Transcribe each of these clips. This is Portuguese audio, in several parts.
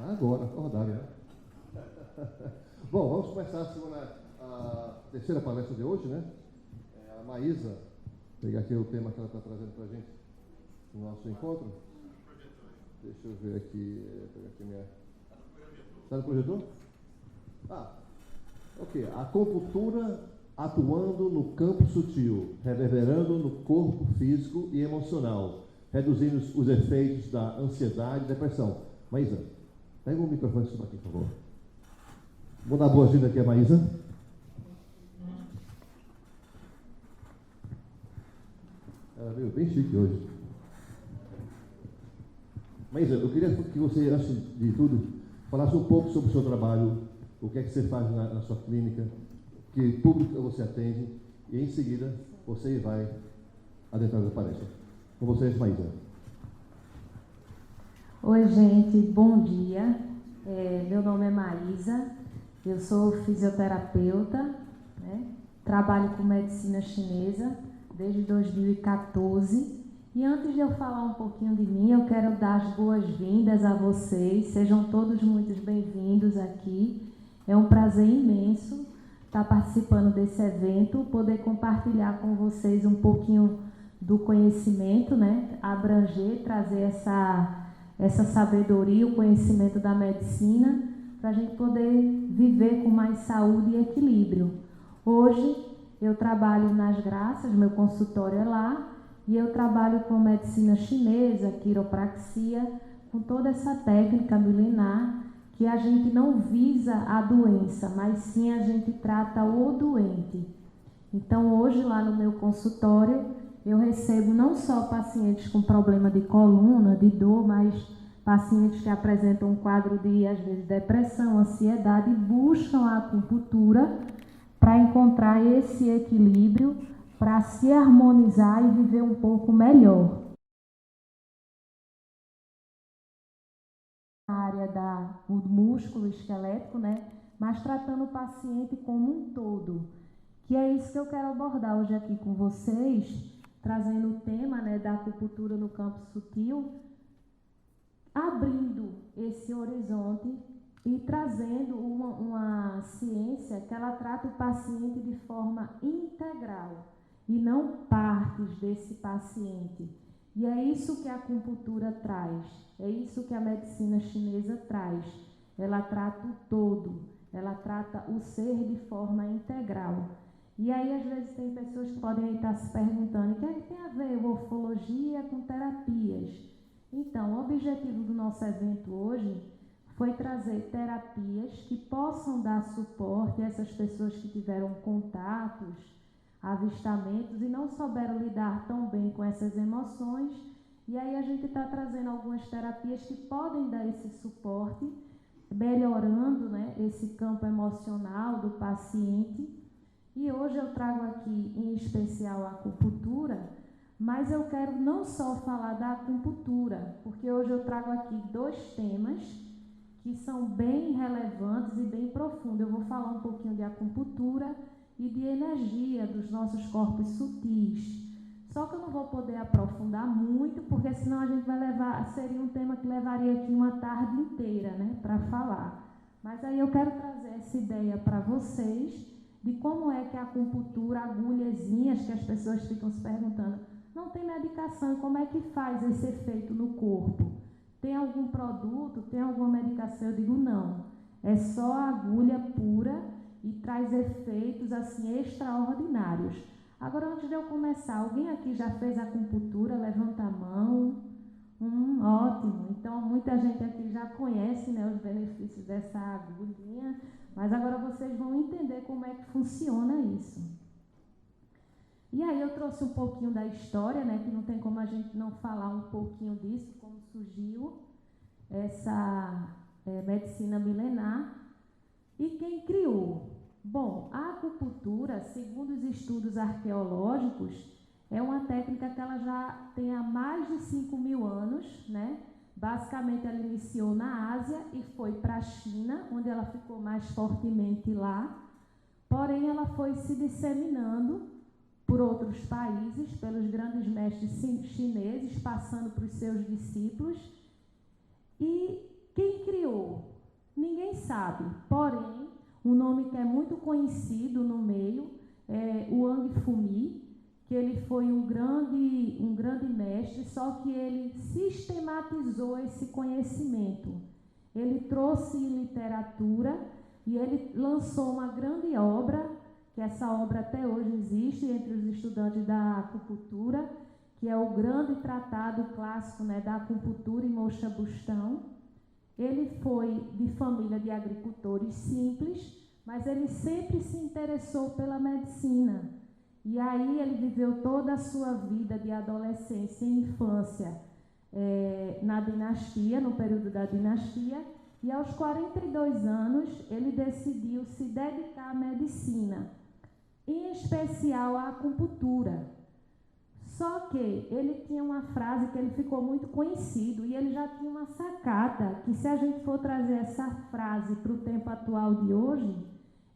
Agora, acordaram, né? Bom, vamos começar a terceira palestra de hoje, né? A Maísa, pegar aqui o tema que ela está trazendo para a gente no nosso encontro. Deixa eu ver aqui, pegar aqui minha... Está no projetor? Ok. A acupuntura atuando no campo sutil, reverberando no corpo físico e emocional, reduzindo os efeitos da ansiedade e depressão. Maísa, pega o microfone aqui, por favor. Vou dar boas-vindas aqui a Maísa. Ela veio bem chique hoje. Maísa, eu queria que você, antes de tudo, falasse um pouco sobre o seu trabalho, o que é que você faz na sua clínica, que público você atende, e em seguida você vai adentrar a palestra. Com vocês, Maísa. Oi, gente, bom dia. Meu nome é Maísa, eu sou fisioterapeuta, né? Trabalho com medicina chinesa desde 2014. E antes de eu falar um pouquinho de mim, eu quero dar as boas-vindas a vocês. Sejam todos muito bem-vindos aqui. É um prazer imenso estar participando desse evento, poder compartilhar com vocês um pouquinho do conhecimento, né? Abranger, trazer essa sabedoria, o conhecimento da medicina, para a gente poder viver com mais saúde e equilíbrio. Hoje eu trabalho nas Graças, meu consultório é lá, e eu trabalho com medicina chinesa, quiropraxia, com toda essa técnica milenar, que a gente não visa a doença, mas sim a gente trata o doente. Então hoje lá no meu consultório eu recebo não só pacientes com problema de coluna, de dor, mas pacientes que apresentam um quadro de, às vezes, depressão, ansiedade, e buscam a acupuntura para encontrar esse equilíbrio, para se harmonizar e viver um pouco melhor. Na área do músculo esquelético, né? Mas tratando o paciente como um todo. Que é isso que eu quero abordar hoje aqui com vocês, trazendo o tema, né, da acupuntura no campo sutil, abrindo esse horizonte e trazendo uma ciência que ela trata o paciente de forma integral e não partes desse paciente. E é isso que a acupuntura traz, é isso que a medicina chinesa traz. Ela trata o todo, ela trata o ser de forma integral. E aí, às vezes, tem pessoas que podem estar se perguntando: o que é que tem a ver morfologia com terapias? Então, o objetivo do nosso evento hoje foi trazer terapias que possam dar suporte a essas pessoas que tiveram contatos, avistamentos e não souberam lidar tão bem com essas emoções. E aí a gente está trazendo algumas terapias que podem dar esse suporte, melhorando, né, esse campo emocional do paciente. E hoje eu trago aqui, em especial, a acupuntura, mas eu quero não só falar da acupuntura, porque hoje eu trago aqui 2 temas que são bem relevantes e bem profundos. Eu vou falar um pouquinho de acupuntura e de energia dos nossos corpos sutis. Só que eu não vou poder aprofundar muito, porque senão a gente vai seria um tema que levaria aqui uma tarde inteira, né, para falar. Mas aí eu quero trazer essa ideia para vocês, de como é que a acupuntura, agulhazinhas, que as pessoas ficam se perguntando, não tem medicação, como é que faz esse efeito no corpo? Tem algum produto, tem alguma medicação? Eu digo não, é só a agulha pura e traz efeitos assim extraordinários. Agora, antes de eu começar, alguém aqui já fez acupuntura? Levanta a mão. Ótimo. Então, muita gente aqui já conhece, né, os benefícios dessa agulhinha, mas agora vocês vão entender como é que funciona isso. E aí eu trouxe um pouquinho da história, né, que não tem como a gente não falar um pouquinho disso, como surgiu essa medicina milenar e quem criou. Bom, a acupuntura, segundo os estudos arqueológicos, é uma técnica que ela já tem há mais de 5.000 anos, né? Basicamente ela iniciou na Ásia e foi para a China, onde ela ficou mais fortemente lá. Porém, ela foi se disseminando por outros países, pelos grandes mestres chineses, passando para os seus discípulos. E quem criou sabe. Porém, um nome que é muito conhecido no meio é o Wang Fumi, que ele foi um grande mestre, só que ele sistematizou esse conhecimento. Ele trouxe literatura e ele lançou uma grande obra, que essa obra até hoje existe entre os estudantes da acupuntura, que é o grande tratado clássico, né, da acupuntura em Mocha Bustão. Ele foi de família de agricultores simples, mas ele sempre se interessou pela medicina. E aí ele viveu toda a sua vida de adolescência e infância na dinastia, no período da dinastia, e aos 42 anos ele decidiu se dedicar à medicina, em especial à acupuntura. Só que ele tinha uma frase que ele ficou muito conhecido e ele já tinha uma sacada, que se a gente for trazer essa frase para o tempo atual de hoje,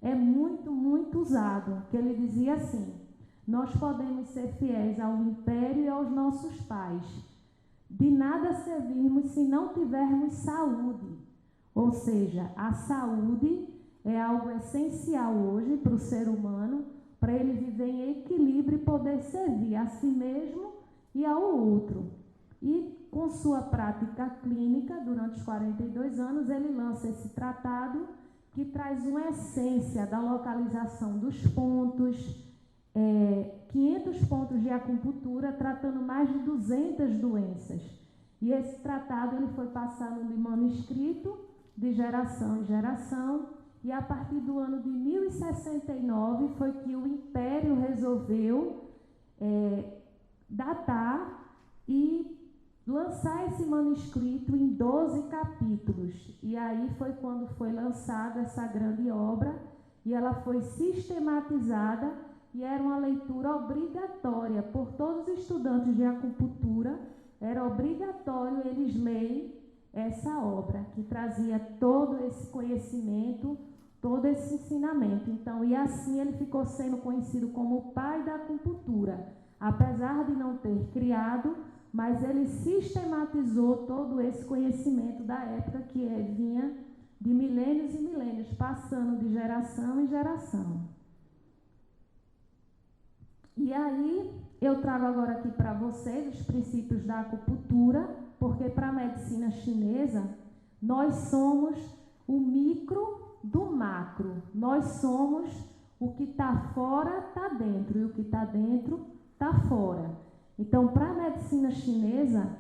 é muito, muito usado, que ele dizia assim: nós podemos ser fiéis ao império e aos nossos pais. De nada servirmos se não tivermos saúde. Ou seja, a saúde é algo essencial hoje para o ser humano, para ele viver em equilíbrio e poder servir a si mesmo e ao outro. E com sua prática clínica, durante os 42 anos, ele lança esse tratado que traz uma essência da localização dos pontos, 500 pontos de acupuntura, tratando mais de 200 doenças. E esse tratado ele foi passando de manuscrito, de geração em geração, e a partir do ano de 1069 foi que o Império resolveu datar e lançar esse manuscrito em 12 capítulos. E aí foi quando foi lançada essa grande obra, e ela foi sistematizada, e era uma leitura obrigatória por todos os estudantes de acupuntura. Era obrigatório eles lerem essa obra, que trazia todo esse conhecimento, todo esse ensinamento. Então, e assim ele ficou sendo conhecido como o pai da acupuntura, apesar de não ter criado, mas ele sistematizou todo esse conhecimento da época que vinha de milênios e milênios, passando de geração em geração. E aí, eu trago agora aqui para vocês os princípios da acupuntura, porque para a medicina chinesa, nós somos o micro do macro. Nós somos o que está fora, está dentro, e o que está dentro, está fora. Então, para a medicina chinesa,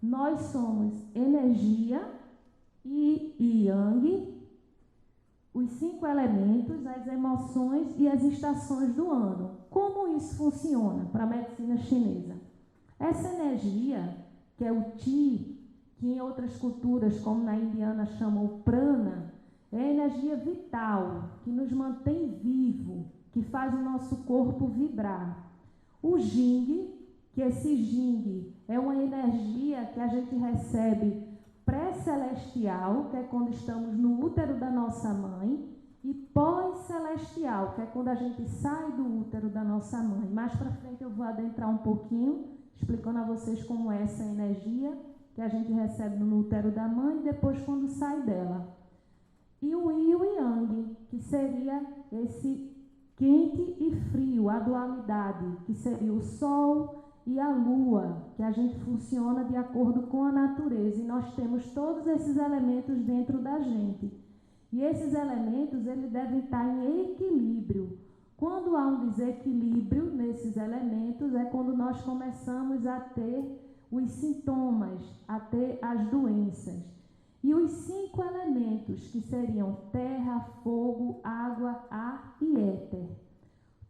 nós somos energia e yang, os 5 elementos, as emoções e as estações do ano. Como isso funciona para a medicina chinesa? Essa energia, que é o Qi, que em outras culturas, como na indiana, chamam o prana, é a energia vital, que nos mantém vivo, que faz o nosso corpo vibrar. O Jing, que esse Jing é uma energia que a gente recebe pré-celestial, que é quando estamos no útero da nossa mãe, e pós-celestial, que é quando a gente sai do útero da nossa mãe. Mais para frente eu vou adentrar um pouquinho, explicando a vocês como é essa energia que a gente recebe no útero da mãe e depois quando sai dela. E o Yin e o Yang, que seria esse quente e frio, a dualidade, que seria o Sol e a Lua, que a gente funciona de acordo com a natureza, e nós temos todos esses elementos dentro da gente. E esses elementos, eles devem estar em equilíbrio. Quando há um desequilíbrio nesses elementos, é quando nós começamos a ter os sintomas, a ter as doenças. E os 5 elementos, que seriam terra, fogo, água, ar e éter.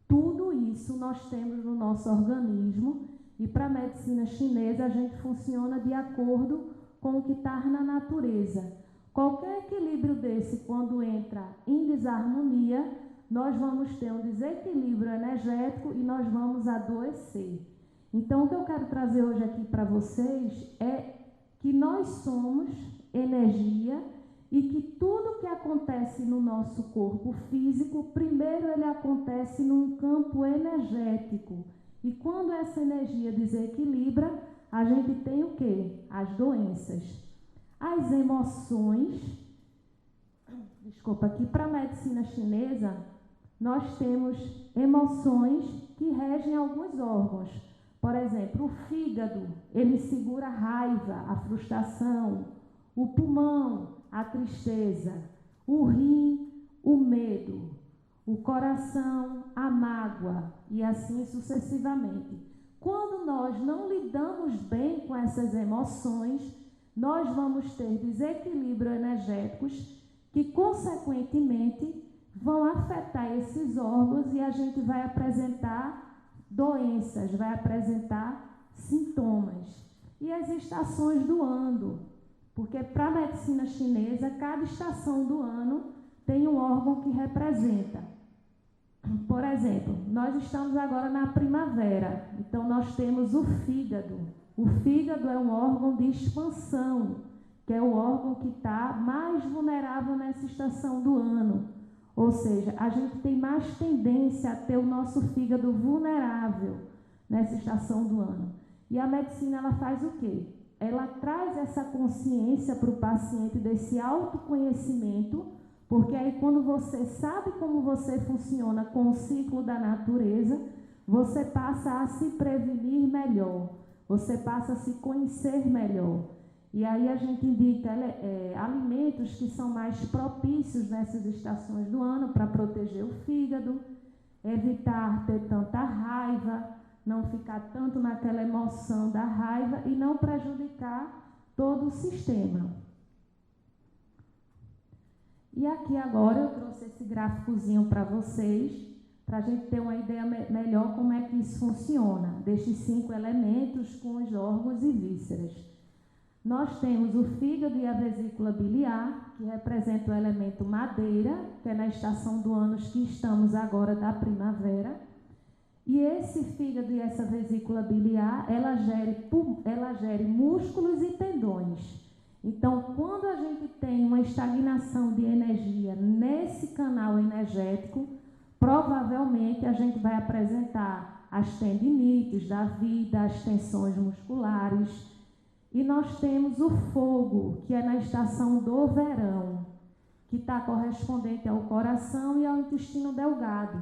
Tudo isso nós temos no nosso organismo, e para a medicina chinesa a gente funciona de acordo com o que está na natureza. Qualquer equilíbrio desse, quando entra em desarmonia, nós vamos ter um desequilíbrio energético e nós vamos adoecer. Então, o que eu quero trazer hoje aqui para vocês é que nós somos energia e que tudo que acontece no nosso corpo físico, primeiro ele acontece num campo energético. E quando essa energia desequilibra, a gente tem o quê? As doenças. As emoções Desculpa, que para a medicina chinesa, nós temos emoções que regem alguns órgãos. Por exemplo, o fígado, ele segura a raiva, a frustração, o pulmão, a tristeza, o rim, o medo, o coração, a mágoa e assim sucessivamente. Quando nós não lidamos bem com essas emoções, nós vamos ter desequilíbrios energéticos que, consequentemente, vão afetar esses órgãos e a gente vai apresentar doenças, vai apresentar sintomas. E as estações do ano, porque para a medicina chinesa, cada estação do ano tem um órgão que representa. Por exemplo, nós estamos agora na primavera, então nós temos o fígado. O fígado é um órgão de expansão, que é o órgão que está mais vulnerável nessa estação do ano. Ou seja, a gente tem mais tendência a ter o nosso fígado vulnerável nessa estação do ano. E a medicina, ela faz o quê? Ela traz essa consciência para o paciente desse autoconhecimento, porque aí quando você sabe como você funciona com o ciclo da natureza, você passa a se prevenir melhor, você passa a se conhecer melhor. E aí a gente indica alimentos que são mais propícios nessas estações do ano para proteger o fígado, evitar ter tanta raiva, não ficar tanto naquela emoção da raiva e não prejudicar todo o sistema. E aqui agora eu trouxe esse gráficozinho para vocês, para a gente ter uma ideia melhor como é que isso funciona, destes 5 elementos com os órgãos e vísceras. Nós temos o fígado e a vesícula biliar, que representa o elemento madeira, que é na estação do ano que estamos agora da primavera. E esse fígado e essa vesícula biliar, ela gere músculos e tendões. Então, quando a gente tem uma estagnação de energia nesse canal energético, provavelmente a gente vai apresentar as tendinites da vida, as tensões musculares. E nós temos o fogo, que é na estação do verão, que está correspondente ao coração e ao intestino delgado.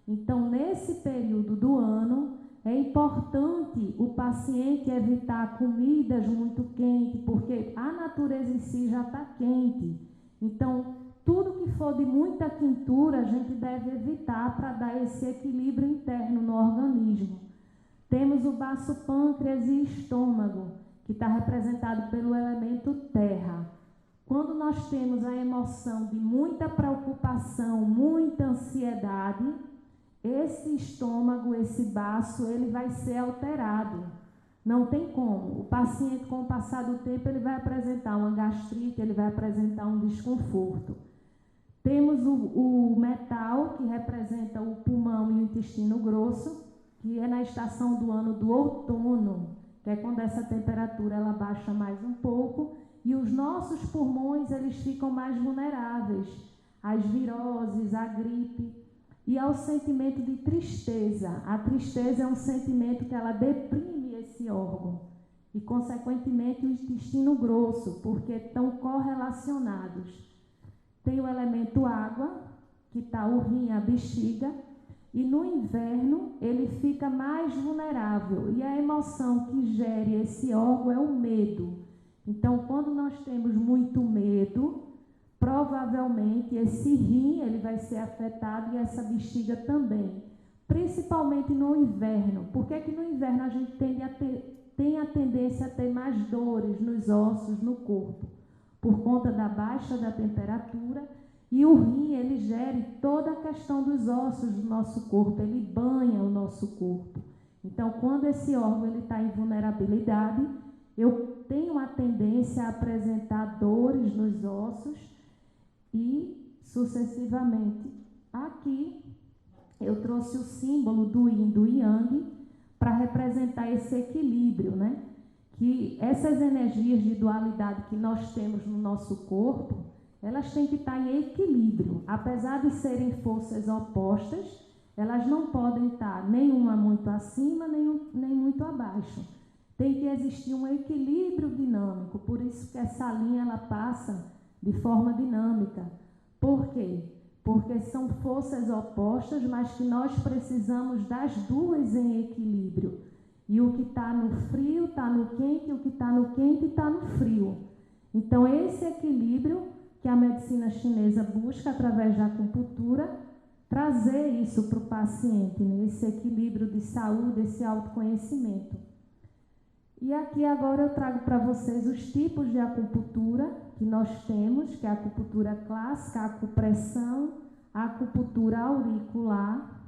Então, nesse período do ano, é importante o paciente evitar comidas muito quentes, porque a natureza em si já está quente. Então, tudo que for de muita quentura, a gente deve evitar para dar esse equilíbrio interno no organismo. Temos o baço pâncreas e estômago, que está representado pelo elemento terra. Quando nós temos a emoção de muita preocupação, muita ansiedade, esse estômago, esse baço, ele vai ser alterado. Não tem como. O paciente, com o passar do tempo, ele vai apresentar uma gastrite, ele vai apresentar um desconforto. Temos o metal, que representa o pulmão e o intestino grosso, que é na estação do ano do outono, que é quando essa temperatura ela baixa mais um pouco, e os nossos pulmões eles ficam mais vulneráveis às viroses, à gripe e ao sentimento de tristeza. A tristeza é um sentimento que ela deprime esse órgão e, consequentemente, o intestino grosso, porque estão correlacionados. Tem o elemento água, que está o rim, a bexiga, e no inverno ele fica mais vulnerável. E a emoção que gere esse órgão é o medo. Então, quando nós temos muito medo, provavelmente esse rim ele vai ser afetado e essa bexiga também. Principalmente no inverno. Por que no inverno a gente tem a tendência a ter mais dores nos ossos, no corpo? Por conta da baixa da temperatura. E o rim, ele gere toda a questão dos ossos do nosso corpo, ele banha o nosso corpo. Então, quando esse órgão está em vulnerabilidade, eu tenho a tendência a apresentar dores nos ossos e sucessivamente. Aqui, eu trouxe o símbolo do Yin, do Yang, para representar esse equilíbrio, né? Que essas energias de dualidade que nós temos no nosso corpo, elas têm que estar em equilíbrio. Apesar de serem forças opostas, elas não podem estar nenhuma muito acima, nem muito abaixo. Tem que existir um equilíbrio dinâmico, por isso que essa linha ela passa de forma dinâmica. Por quê? Porque são forças opostas, mas que nós precisamos das duas em equilíbrio. E o que está no frio está no quente, e o que está no quente está no frio. Então, esse equilíbrio que a medicina chinesa busca através da acupuntura, trazer isso para o paciente, né? Esse equilíbrio de saúde, esse autoconhecimento. E aqui agora eu trago para vocês os tipos de acupuntura que nós temos, que é a acupuntura clássica, a acupressão, a acupuntura auricular,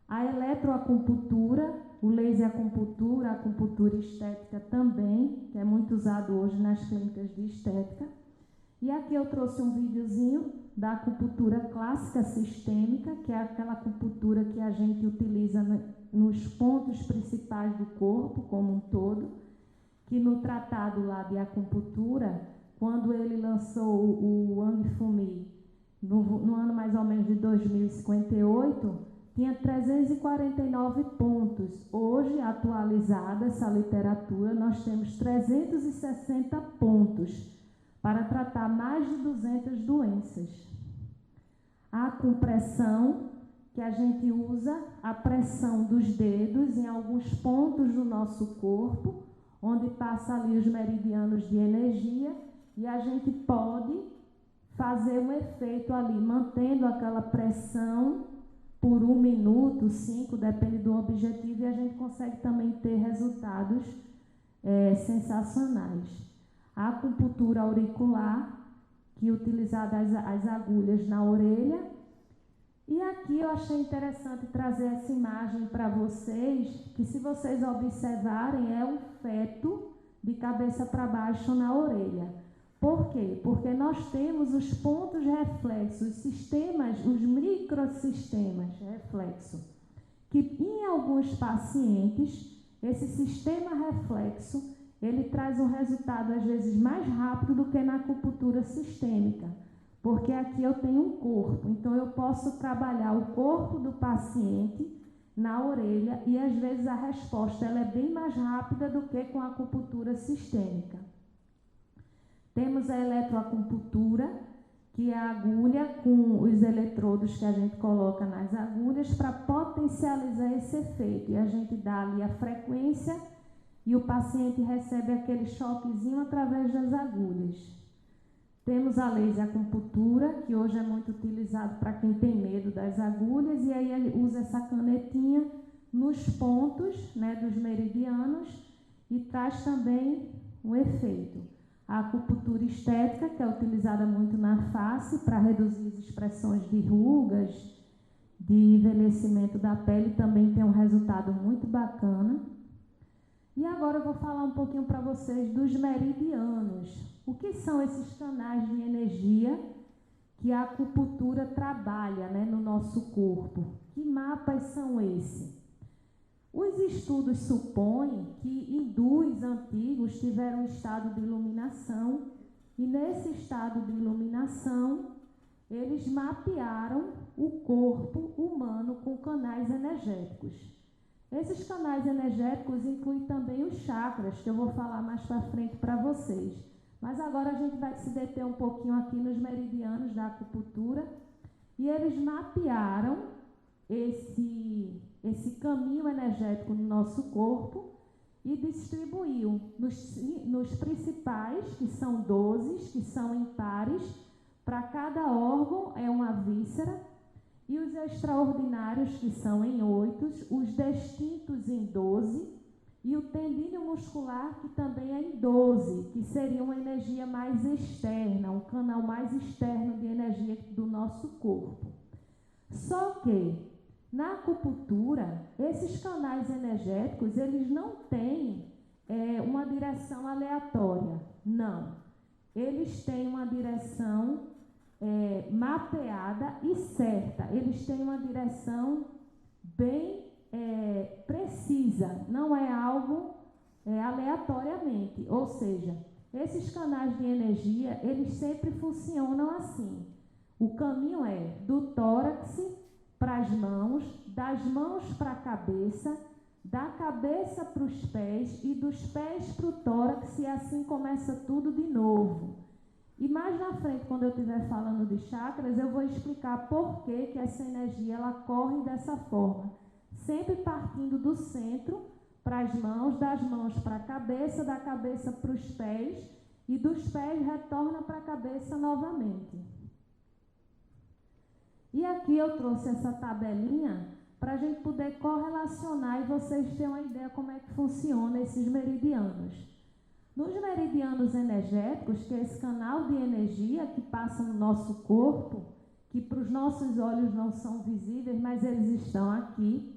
a eletroacupuntura, o laser acupuntura, a acupuntura estética também, que é muito usado hoje nas clínicas de estética. E aqui eu trouxe um videozinho da acupuntura clássica sistêmica, que é aquela acupuntura que a gente utiliza nos pontos principais do corpo como um todo, que no tratado lá de acupuntura, quando ele lançou o Wang Fumi, no ano mais ou menos de 2058, tinha 349 pontos. Hoje, atualizada essa literatura, nós temos 360 pontos para tratar mais de 200 doenças. A compressão, que a gente usa a pressão dos dedos em alguns pontos do nosso corpo, onde passa ali os meridianos de energia, e a gente pode fazer um efeito ali, mantendo aquela pressão por 1 minuto, 5, depende do objetivo, e a gente consegue também ter resultados sensacionais. A acupuntura auricular, que é utilizada as agulhas na orelha. E aqui eu achei interessante trazer essa imagem para vocês, que se vocês observarem, é um feto de cabeça para baixo na orelha. Por quê? Porque nós temos os pontos reflexos, os sistemas, os microsistemas reflexo, que em alguns pacientes, esse sistema reflexo, ele traz um resultado às vezes mais rápido do que na acupuntura sistêmica, porque aqui eu tenho um corpo, então eu posso trabalhar o corpo do paciente na orelha e às vezes a resposta ela é bem mais rápida do que com a acupuntura sistêmica. Temos a eletroacupuntura, que é a agulha com os eletrodos que a gente coloca nas agulhas para potencializar esse efeito, e a gente dá ali a frequência e o paciente recebe aquele choquezinho através das agulhas. Temos a laser acupuntura, que hoje é muito utilizado para quem tem medo das agulhas, e aí ele usa essa canetinha nos pontos, né, dos meridianos e traz também um efeito. A acupuntura estética, que é utilizada muito na face para reduzir as expressões de rugas, de envelhecimento da pele, também tem um resultado muito bacana. E agora eu vou falar um pouquinho para vocês dos meridianos. O que são esses canais de energia que a acupuntura trabalha, né, no nosso corpo? Que mapas são esses? Os estudos supõem que hindus antigos tiveram um estado de iluminação, e nesse estado de iluminação, eles mapearam o corpo humano com canais energéticos. Esses canais energéticos incluem também os chakras, que eu vou falar mais para frente para vocês. Mas agora a gente vai se deter um pouquinho aqui nos meridianos da acupuntura, e eles mapearam esse caminho energético no nosso corpo e distribuiu nos principais, que são 12, que são impares, para cada órgão é uma víscera, e os extraordinários, que são em 8, os distintos em 12, e o tendíneo muscular, que também é em 12, que seria uma energia mais externa, um canal mais externo de energia do nosso corpo. Só que, na acupuntura, esses canais energéticos, eles não têm uma direção aleatória, não. Eles têm uma direção mapeada e certa. Eles têm uma direção bem precisa, não é algo aleatoriamente. Ou seja, esses canais de energia, eles sempre funcionam assim. O caminho é do tórax para as mãos, das mãos para a cabeça, da cabeça para os pés e dos pés para o tórax, e assim começa tudo de novo. E mais na frente, quando eu estiver falando de chakras, eu vou explicar por que essa energia ela corre dessa forma. Sempre partindo do centro para as mãos, das mãos para a cabeça, da cabeça para os pés e dos pés retorna para a cabeça novamente. E aqui eu trouxe essa tabelinha para a gente poder correlacionar e vocês terem uma ideia como é que funciona esses meridianos. Nos meridianos energéticos, que é esse canal de energia que passa no nosso corpo, que para os nossos olhos não são visíveis, mas eles estão aqui,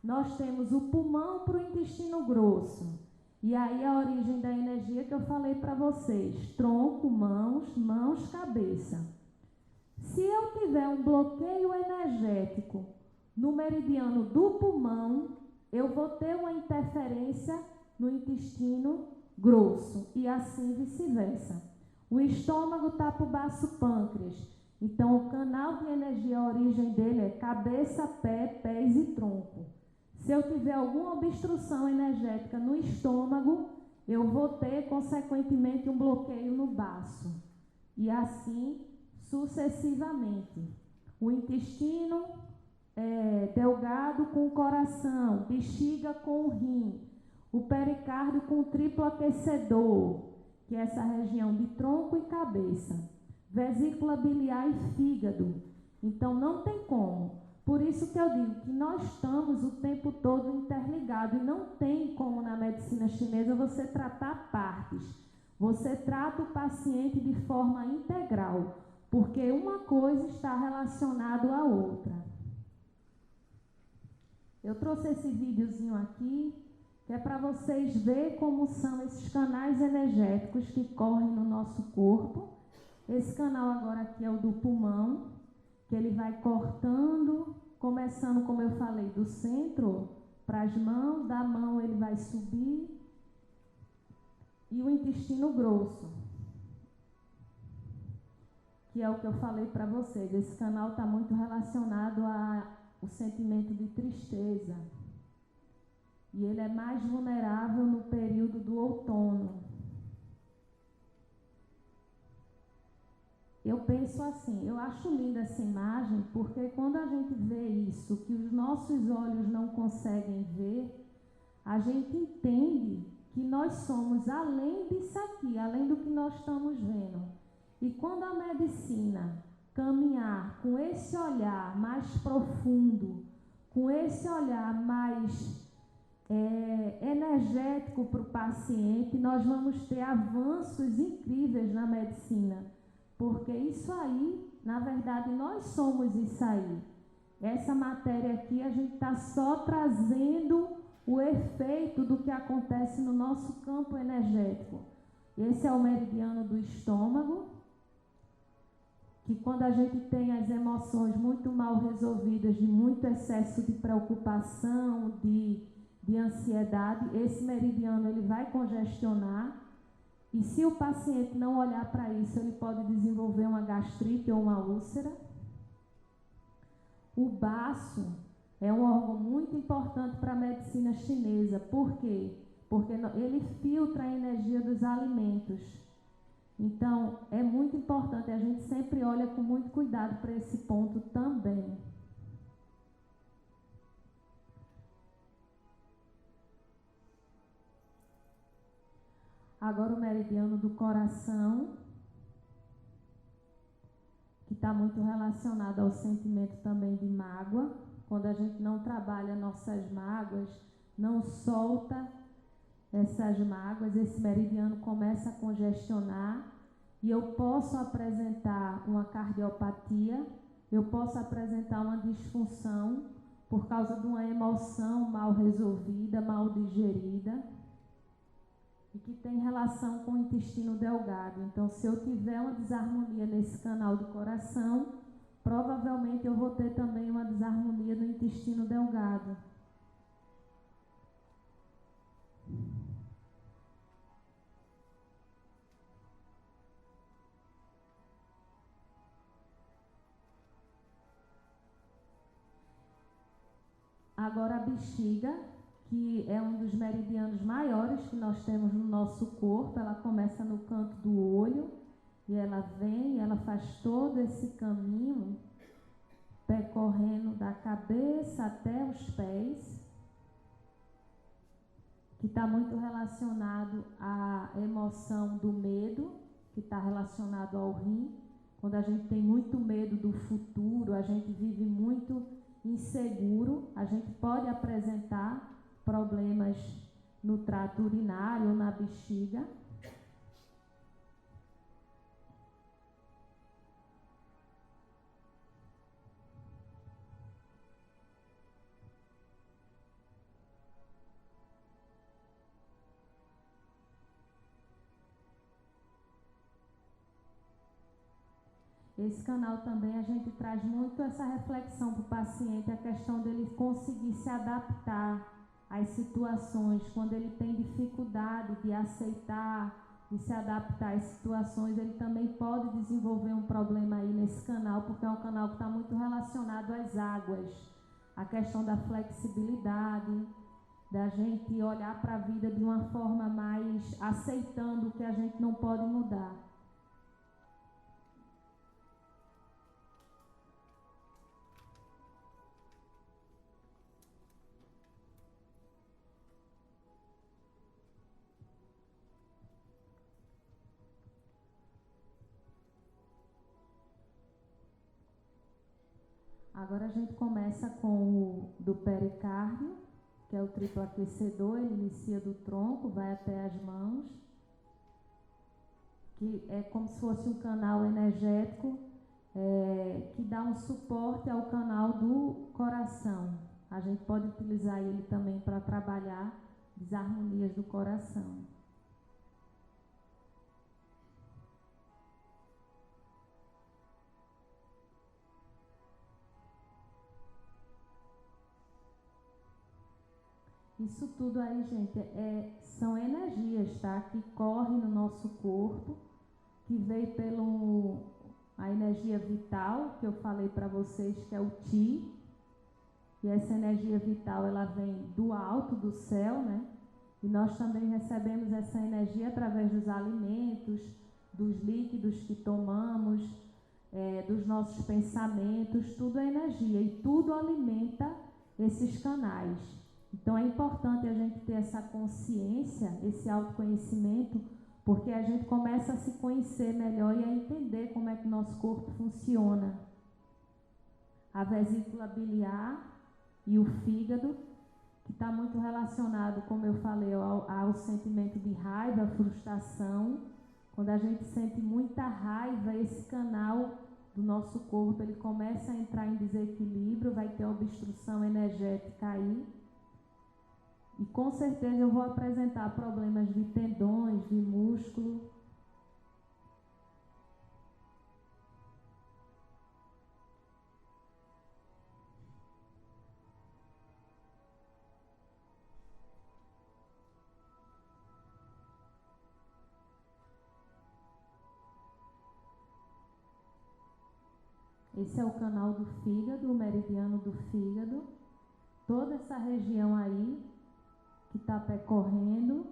nós temos o pulmão para o intestino grosso. E aí a origem da energia que eu falei para vocês, tronco, mãos, cabeça. Se eu tiver um bloqueio energético no meridiano do pulmão, eu vou ter uma interferência no intestino grosso e assim vice-versa. O estômago está para o baço pâncreas, então o canal de energia, a origem dele é cabeça, pé, pés e tronco. Se eu tiver alguma obstrução energética no estômago, eu vou ter, consequentemente, um bloqueio no baço. E assim sucessivamente. O intestino delgado com o coração, bexiga com o rim, o pericárdio com o triplo aquecedor, que é essa região de tronco e cabeça, vesícula biliar e fígado. Então não tem como. Por isso que eu digo que nós estamos o tempo todo interligados e não tem como na medicina chinesa você tratar partes. Você trata o paciente de forma integral, porque uma coisa está relacionada à outra. Eu trouxe esse videozinho aqui, que é para vocês verem como são esses canais energéticos que correm no nosso corpo. Esse canal agora aqui é o do pulmão, que ele vai cortando, começando, como eu falei, do centro para as mãos, da mão ele vai subir, e o intestino grosso, que é o que eu falei para vocês. Esse canal está muito relacionado ao sentimento de tristeza, e ele é mais vulnerável no período do outono. Eu penso assim, eu acho linda essa imagem, porque quando a gente vê isso, que os nossos olhos não conseguem ver, a gente entende que nós somos além disso aqui, além do que nós estamos vendo. E quando a medicina caminhar com esse olhar mais profundo, com esse olhar mais energético para o paciente, nós vamos ter avanços incríveis na medicina. Porque isso aí, na verdade, nós somos isso aí. Essa matéria aqui, a gente está só trazendo o efeito do que acontece no nosso campo energético. Esse é o meridiano do estômago, que quando a gente tem as emoções muito mal resolvidas, de muito excesso de preocupação, de ansiedade, esse meridiano ele vai congestionar. E se o paciente não olhar para isso, ele pode desenvolver uma gastrite ou uma úlcera. O baço é um órgão muito importante para a medicina chinesa. Por quê? Porque ele filtra a energia dos alimentos. Então, é muito importante, a gente sempre olha com muito cuidado para esse ponto também. Agora o meridiano do coração, que está muito relacionado ao sentimento também de mágoa. Quando a gente não trabalha nossas mágoas, não solta essas mágoas, esse meridiano começa a congestionar e eu posso apresentar uma cardiopatia, eu posso apresentar uma disfunção por causa de uma emoção mal resolvida, mal digerida, e que tem relação com o intestino delgado. Então, se eu tiver uma desarmonia nesse canal do coração, provavelmente eu vou ter também uma desarmonia no intestino delgado. Agora a bexiga, que é um dos meridianos maiores que nós temos no nosso corpo, ela começa no canto do olho E ela vem, ela faz todo esse caminho, percorrendo da cabeça até os pés, que está muito relacionado à emoção do medo, que está relacionado ao rim. Quando a gente tem muito medo do futuro, a gente vive muito inseguro, a gente pode apresentar problemas no trato urinário ou na bexiga. Esse canal também a gente traz muito essa reflexão para o paciente, a questão dele conseguir se adaptar às situações, quando ele tem dificuldade de aceitar, de se adaptar às situações, ele também pode desenvolver um problema aí nesse canal, porque é um canal que está muito relacionado às águas, a questão da flexibilidade, da gente olhar para a vida de uma forma mais aceitando o que a gente não pode mudar. Agora a gente começa com o do pericárdio, que é o triplo aquecedor, ele inicia do tronco, vai até as mãos, que é como se fosse um canal energético que dá um suporte ao canal do coração. A gente pode utilizar ele também para trabalhar desarmonias do coração. Isso tudo aí, gente, são energias, tá? Que correm no nosso corpo, que veio a energia vital, que eu falei para vocês, que é o Ti. E essa energia vital, ela vem do alto, do céu, né? E nós também recebemos essa energia através dos alimentos, dos líquidos que tomamos, dos nossos pensamentos, tudo é energia. E tudo alimenta esses canais. Então é importante a gente ter essa consciência, esse autoconhecimento, porque a gente começa a se conhecer melhor e a entender como é que o nosso corpo funciona. A vesícula biliar e o fígado, que está muito relacionado, como eu falei, ao sentimento de raiva, frustração. Quando a gente sente muita raiva, esse canal do nosso corpo, ele começa a entrar em desequilíbrio, vai ter obstrução energética aí. E com certeza eu vou apresentar problemas de tendões, de músculo. Esse é o canal do fígado, o meridiano do fígado. Toda essa região aí que está percorrendo,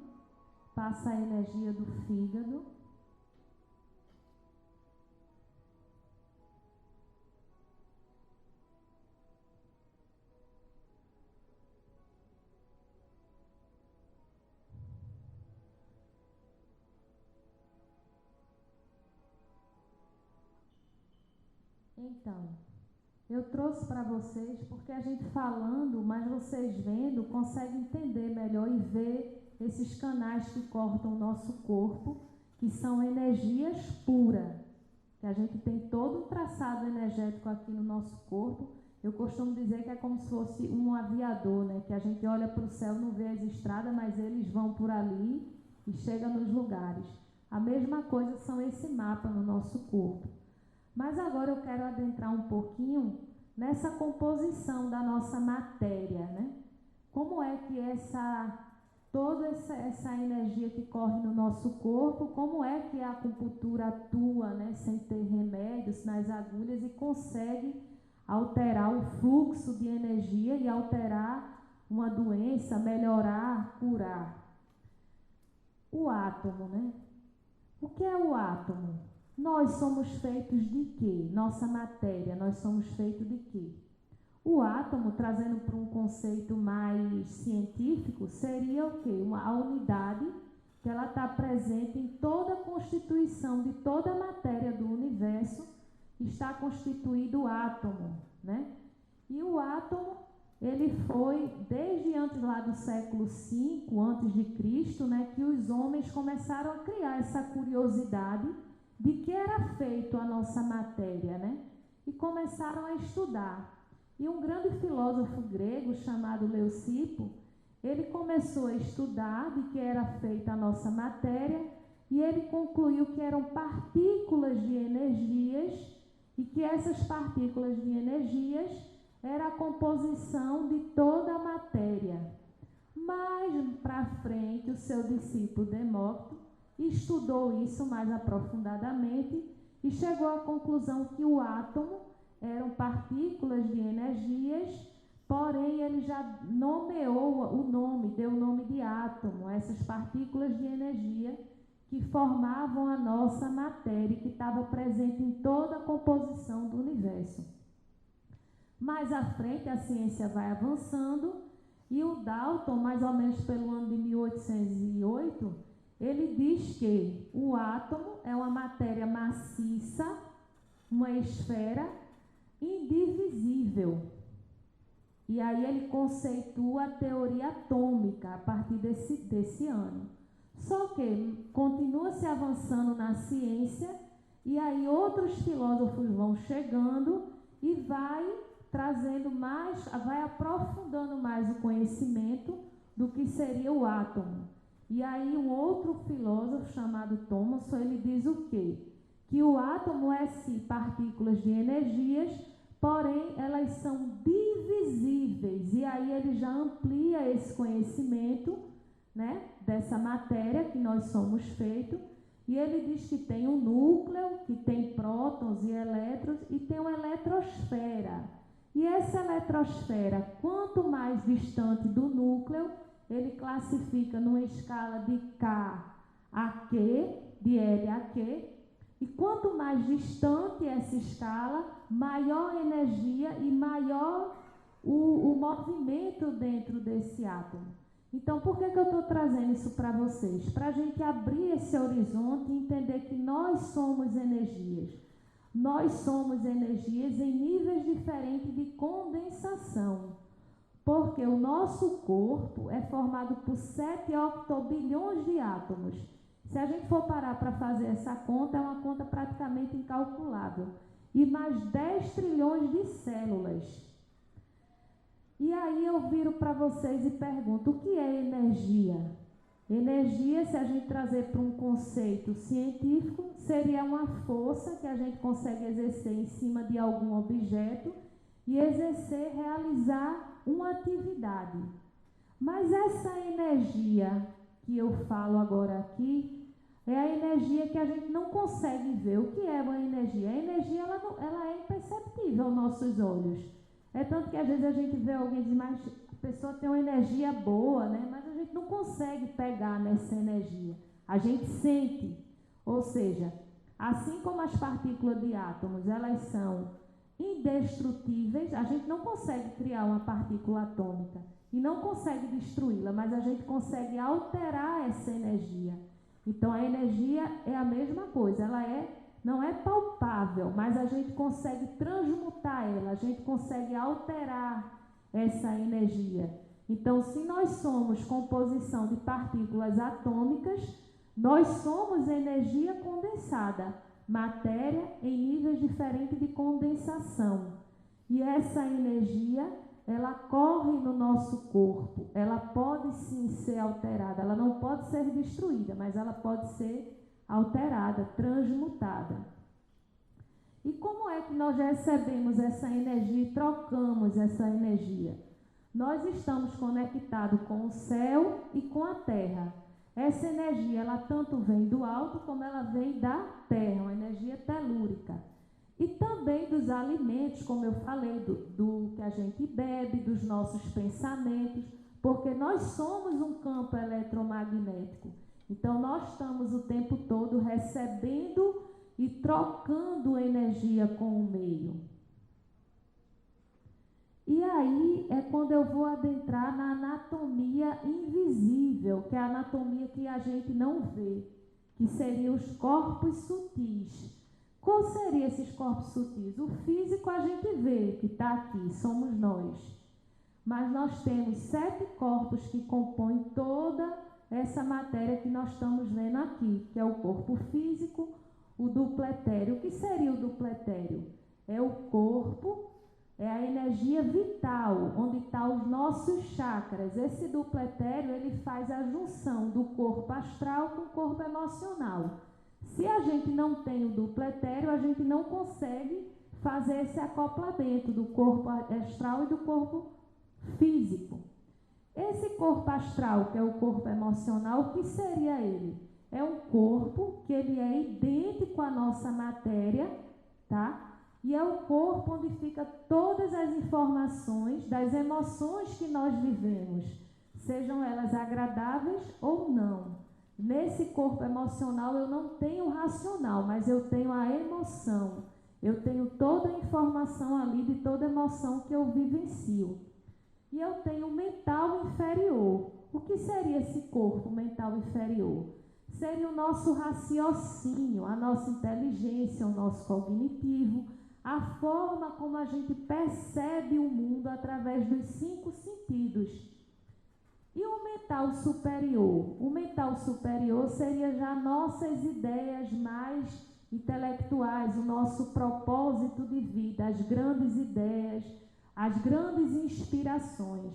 passa a energia do fígado. Então, eu trouxe para vocês porque a gente falando, mas vocês vendo, conseguem entender melhor e ver esses canais que cortam o nosso corpo, que são energias puras, que a gente tem todo um traçado energético aqui no nosso corpo. Eu costumo dizer que é como se fosse um aviador, né? Que a gente olha para o céu, não vê as estradas, mas eles vão por ali e chegam nos lugares. A mesma coisa são esse mapa no nosso corpo. Mas agora eu quero adentrar um pouquinho nessa composição da nossa matéria, né? Como é que toda essa energia que corre no nosso corpo, como é que a acupuntura atua, né, sem ter remédios nas agulhas e consegue alterar o fluxo de energia e alterar uma doença, melhorar, curar. O átomo, né? O que é o átomo? nós somos feitos de quê? Nossa matéria, nós somos feitos de quê? O átomo, trazendo para um conceito mais científico, seria o quê? A unidade que ela está presente em toda a constituição de toda a matéria do universo, está constituído o átomo, né? E o átomo, ele foi, desde antes lá do século V, antes de Cristo, né, que os homens começaram a criar essa curiosidade de que era feito a nossa matéria, né? E começaram a estudar. E um grande filósofo grego chamado Leucipo, ele começou a estudar de que era feita a nossa matéria e ele concluiu que eram partículas de energias e que essas partículas de energias era a composição de toda a matéria. Mais para frente, o seu discípulo Demócrito estudou isso mais aprofundadamente e chegou à conclusão que o átomo eram partículas de energias, porém ele já nomeou o nome, deu o nome de átomo, essas partículas de energia que formavam a nossa matéria, que estava presente em toda a composição do universo. Mais à frente, a ciência vai avançando e o Dalton, mais ou menos pelo ano de 1808, ele diz que o átomo é uma matéria maciça, uma esfera indivisível. E aí ele conceitua a teoria atômica a partir desse ano. Só que continua se avançando na ciência e aí outros filósofos vão chegando e vai trazendo mais, vai aprofundando mais o conhecimento do que seria o átomo. E aí um outro filósofo chamado Thomson, ele diz o quê? Que o átomo é sim partículas de energias, porém elas são divisíveis. E aí ele já amplia esse conhecimento, né, dessa matéria que nós somos feitos. E ele diz que tem um núcleo, que tem prótons e elétrons, e tem uma eletrosfera. E essa eletrosfera, quanto mais distante do núcleo, ele classifica numa escala de K a Q, de L a Q, e quanto mais distante essa escala, maior a energia e maior o movimento dentro desse átomo. Então, por que eu estou trazendo isso para vocês? Para a gente abrir esse horizonte e entender que nós somos energias. Nós somos energias em níveis diferentes de condensação. Porque o nosso corpo é formado por 7 octobilhões de átomos. Se a gente for parar para fazer essa conta, é uma conta praticamente incalculável. E mais 10 trilhões de células. E aí eu viro para vocês e pergunto, o que é energia? Energia, se a gente trazer para um conceito científico, seria uma força que a gente consegue exercer em cima de algum objeto e exercer, realizar uma atividade. Mas essa energia que eu falo agora aqui, é a energia que a gente não consegue ver. O que é uma energia? A energia ela é imperceptível aos nossos olhos. É tanto que às vezes a gente vê alguém dizer, mas a pessoa tem uma energia boa, né? Mas a gente não consegue pegar nessa energia. A gente sente. Ou seja, assim como as partículas de átomos, elas são indestrutíveis, a gente não consegue criar uma partícula atômica e não consegue destruí-la, mas a gente consegue alterar essa energia. Então, a energia é a mesma coisa, ela não é palpável, mas a gente consegue transmutar ela, a gente consegue alterar essa energia. Então, se nós somos composição de partículas atômicas, nós somos energia condensada, matéria em níveis diferentes de condensação. E essa energia, ela corre no nosso corpo, ela pode sim ser alterada, ela não pode ser destruída, mas ela pode ser alterada, transmutada. E como é que nós recebemos essa energia e trocamos essa energia? Nós estamos conectados com o céu e com a terra. Essa energia, ela tanto vem do alto como ela vem da terra, uma energia telúrica. E também dos alimentos, como eu falei, do que a gente bebe, dos nossos pensamentos, porque nós somos um campo eletromagnético. Então, nós estamos o tempo todo recebendo e trocando energia com o meio. E aí é quando eu vou adentrar na anatomia invisível, que é a anatomia que a gente não vê, que seriam os corpos sutis. Qual seriam esses corpos sutis? O físico a gente vê, que está aqui, somos nós. Mas nós temos 7 corpos que compõem toda essa matéria que nós estamos vendo aqui, que é o corpo físico, o dupletério. O que seria o dupletério? É o corpo, é a energia vital, onde estão os nossos chakras. Esse dupletério, ele faz a junção do corpo astral com o corpo emocional. Se a gente não tem o dupletério, a gente não consegue fazer esse acoplamento do corpo astral e do corpo físico. Esse corpo astral, que é o corpo emocional, o que seria ele? É um corpo que ele é idêntico à nossa matéria, tá? E é o corpo onde fica todas as informações das emoções que nós vivemos, sejam elas agradáveis ou não. Nesse corpo emocional eu não tenho o racional, mas eu tenho a emoção. Eu tenho toda a informação ali de toda emoção que eu vivencio. E eu tenho o mental inferior. O que seria esse corpo mental inferior? Seria o nosso raciocínio, a nossa inteligência, o nosso cognitivo, a forma como a gente percebe o mundo através dos 5 sentidos. E o mental superior? O mental superior seria já nossas ideias mais intelectuais, o nosso propósito de vida, as grandes ideias, as grandes inspirações.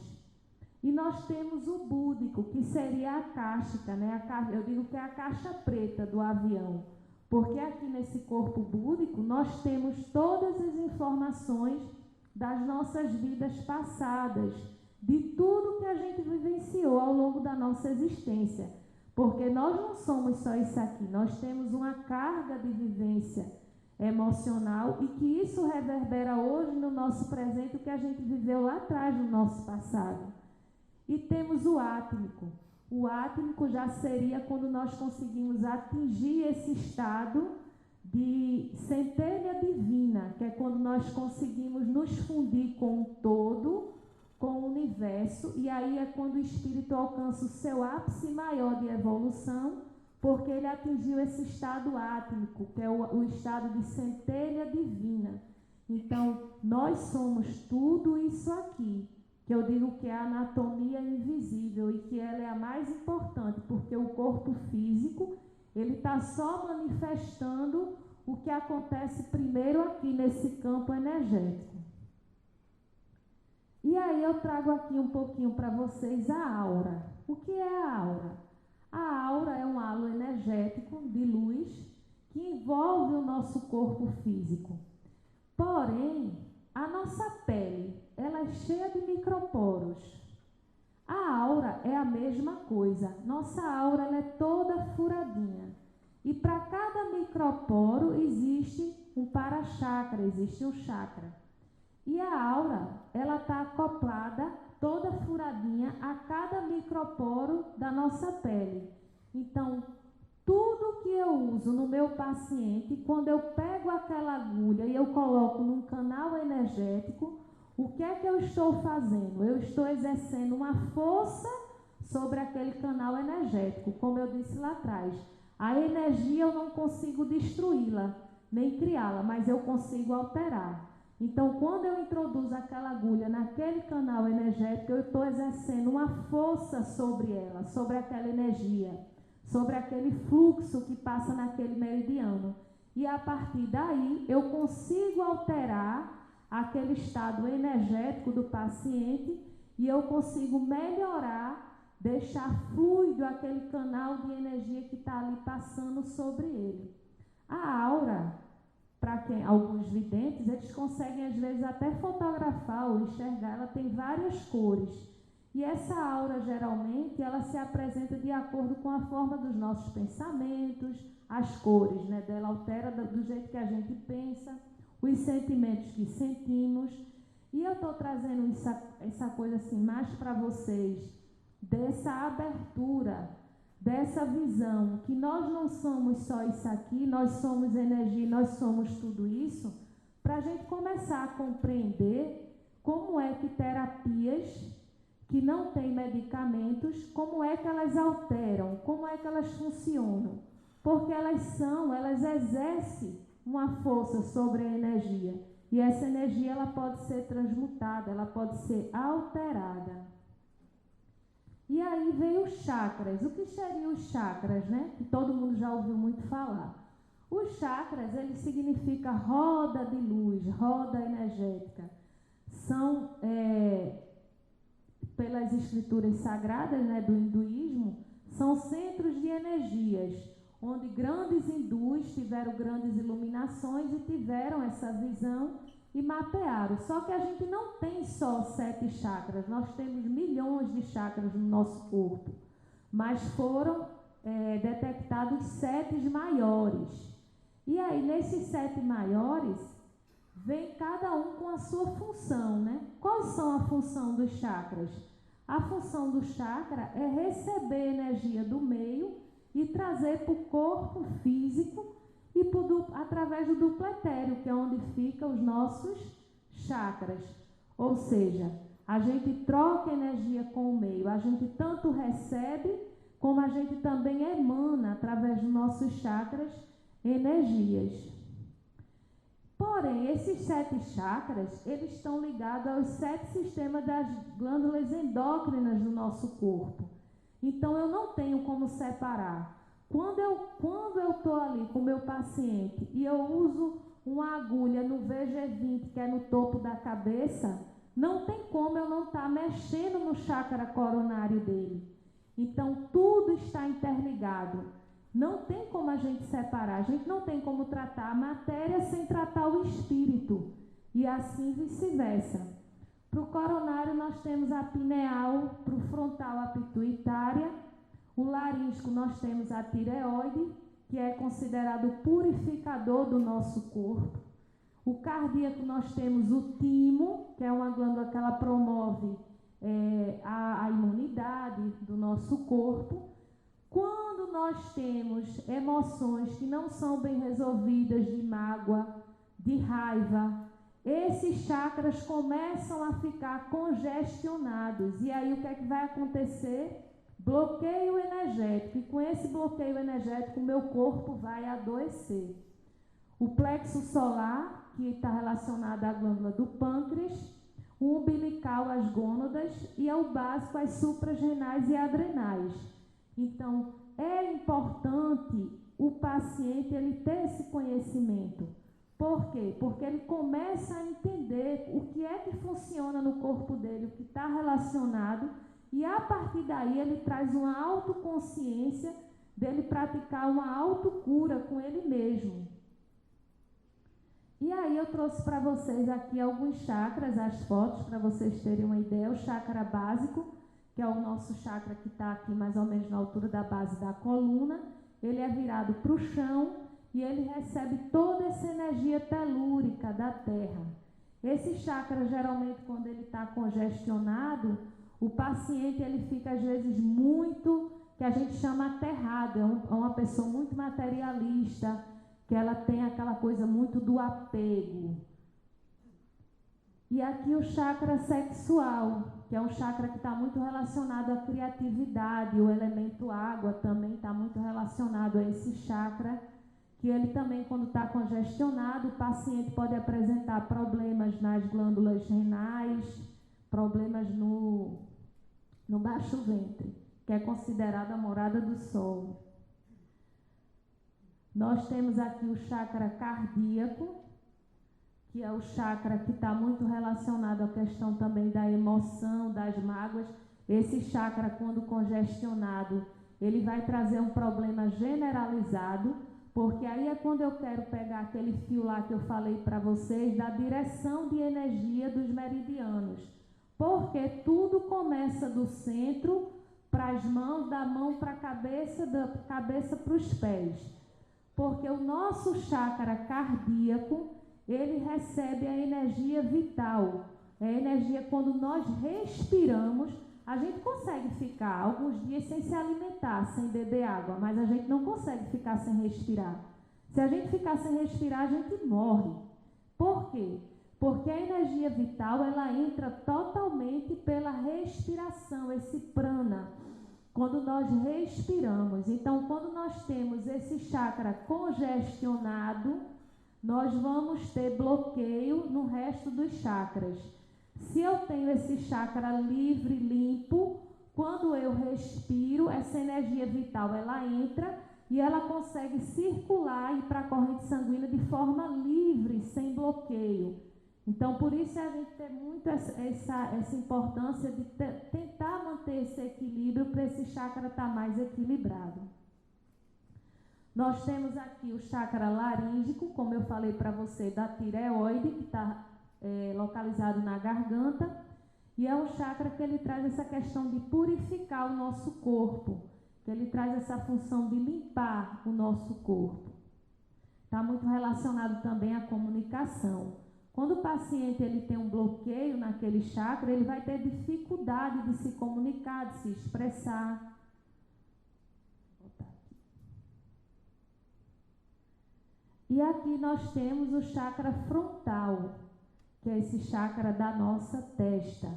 E nós temos o búdico, que seria a cáustica, né? Eu digo que é a caixa preta do avião, porque aqui nesse corpo búdico nós temos todas as informações das nossas vidas passadas, de tudo que a gente vivenciou ao longo da nossa existência, porque nós não somos só isso aqui, nós temos uma carga de vivência emocional e que isso reverbera hoje no nosso presente, o que a gente viveu lá atrás no nosso passado. E temos o átmico. O átmico já seria quando nós conseguimos atingir esse estado de centelha divina, que é quando nós conseguimos nos fundir com o todo, com o universo, e aí é quando o espírito alcança o seu ápice maior de evolução, porque ele atingiu esse estado átmico, que é o estado de centelha divina. Então, nós somos tudo isso aqui, que eu digo que é a anatomia invisível e que ela é a mais importante, porque o corpo físico, ele está só manifestando o que acontece primeiro aqui nesse campo energético. E aí eu trago aqui um pouquinho para vocês a aura. O que é a aura? A aura é um halo energético de luz que envolve o nosso corpo físico. Porém, a nossa pele, ela é cheia de microporos. A aura é a mesma coisa. Nossa aura ela é toda furadinha. E para cada microporo existe um para-chakra, existe um chakra. E a aura, ela está acoplada, toda furadinha, a cada microporo da nossa pele. Então, tudo que eu uso no meu paciente, quando eu pego aquela agulha e eu coloco num canal energético, o que é que eu estou fazendo? Eu estou exercendo uma força sobre aquele canal energético, como eu disse lá atrás. A energia eu não consigo destruí-la, nem criá-la, mas eu consigo alterar. Então, quando eu introduzo aquela agulha naquele canal energético, eu estou exercendo uma força sobre ela, sobre aquela energia, sobre aquele fluxo que passa naquele meridiano. E a partir daí, eu consigo alterar aquele estado energético do paciente e eu consigo melhorar, deixar fluido aquele canal de energia que está ali passando sobre ele. A aura, para quem alguns videntes, eles conseguem às vezes até fotografar ou enxergar, ela tem várias cores. E essa aura, geralmente, ela se apresenta de acordo com a forma dos nossos pensamentos, as cores, né, dela altera do jeito que a gente pensa, os sentimentos que sentimos. E eu estou trazendo essa coisa assim mais para vocês, dessa abertura dessa visão, que nós não somos só isso aqui, nós somos energia, nós somos tudo isso, para a gente começar a compreender como é que terapias que não têm medicamentos, como é que elas alteram, como é que elas funcionam, porque elas exercem uma força sobre a energia, e essa energia ela pode ser transmutada, ela pode ser alterada. E aí veio os chakras. O que seriam os chakras, né? Que todo mundo já ouviu muito falar. Os chakras, ele significa roda de luz, roda energética. São, pelas escrituras sagradas, né, do hinduísmo, são centros de energias, onde grandes hindus tiveram grandes iluminações e tiveram essa visão e mapearam. Só que a gente não tem só 7 chakras, nós temos milhões de chakras no nosso corpo, mas foram detectados 7 maiores. E aí, nesses 7 maiores, vem cada um com a sua função, né? Quais são a função dos chakras? A função do chakra é receber energia do meio e trazer para o corpo físico e através do duplo etéreo, que é onde ficam os nossos chakras. Ou seja, a gente troca energia com o meio, a gente tanto recebe, como a gente também emana, através dos nossos chakras, energias. Porém, esses 7 chakras, eles estão ligados aos 7 sistemas das glândulas endócrinas do nosso corpo. Então, eu não tenho como separar. Quando eu estou ali com o meu paciente e eu uso uma agulha no VG20, que é no topo da cabeça, não tem como eu não estar mexendo no chakra coronário dele. Então, tudo está interligado. Não tem como a gente separar. A gente não tem como tratar a matéria sem tratar o espírito. E assim vice-versa. Para o coronário, nós temos a pineal, para o frontal, a pituitária. O laríngeo, nós temos a tireoide, que é considerado o purificador do nosso corpo. O cardíaco, nós temos o timo, que é uma glândula que ela promove a imunidade do nosso corpo. Quando nós temos emoções que não são bem resolvidas, de mágoa, de raiva, esses chakras começam a ficar congestionados. E aí o que é que vai acontecer? Bloqueio energético. E com esse bloqueio energético, o meu corpo vai adoecer. O plexo solar, que está relacionado à glândula do pâncreas, o umbilical, as gônadas, e o básico, as suprarrenais e adrenais. Então, é importante o paciente ele ter esse conhecimento. Por quê? Porque ele começa a entender o que é que funciona no corpo dele, o que está relacionado, e a partir daí ele traz uma autoconsciência dele praticar uma autocura com ele mesmo. E aí eu trouxe para vocês aqui alguns chakras, as fotos, para vocês terem uma ideia. O chakra básico, que é o nosso chakra que está aqui mais ou menos na altura da base da coluna, ele é virado para o chão e ele recebe toda essa energia telúrica da terra. Esse chakra, geralmente, quando ele está congestionado, o paciente ele fica, às vezes, muito, que a gente chama aterrado, é uma pessoa muito materialista, que ela tem aquela coisa muito do apego. E aqui o chakra sexual, que é um chakra que está muito relacionado à criatividade, o elemento água também está muito relacionado a esse chakra, que ele também, quando está congestionado, o paciente pode apresentar problemas nas glândulas renais, problemas no baixo ventre, que é considerada a morada do sol. Nós temos aqui o chakra cardíaco, que é o chakra que está muito relacionado à questão também da emoção, das mágoas. Esse chakra, quando congestionado, ele vai trazer um problema generalizado, porque aí é quando eu quero pegar aquele fio lá que eu falei para vocês, da direção de energia dos meridianos. Porque tudo começa do centro para as mãos, da mão para a cabeça, da cabeça para os pés. Porque o nosso chakra cardíaco, ele recebe a energia vital. É a energia quando nós respiramos, A gente consegue ficar alguns dias sem se alimentar, sem beber água, mas a gente não consegue ficar sem respirar. Se a gente ficar sem respirar, a gente morre. Por quê? Porque a energia vital, ela entra totalmente pela respiração, esse prana, quando nós respiramos. Então, quando nós temos esse chakra congestionado, nós vamos ter bloqueio no resto dos chakras. Se eu tenho esse chakra livre, limpo, quando eu respiro, essa energia vital, ela entra e ela consegue circular e ir para a corrente sanguínea de forma livre, sem bloqueio. Então, por isso a gente tem muito essa importância de tentar manter esse equilíbrio para esse chakra estar mais equilibrado. Nós temos aqui o chakra laríngico, como eu falei para você, da tireoide, que está localizado na garganta, e é um chakra que ele traz essa questão de purificar o nosso corpo, que ele traz essa função de limpar o nosso corpo. Está muito relacionado também à comunicação. Quando o paciente ele tem um bloqueio naquele chakra, ele vai ter dificuldade de se comunicar, de se expressar. Vou botar aqui. E aqui nós temos o chakra frontal, que é esse chakra da nossa testa.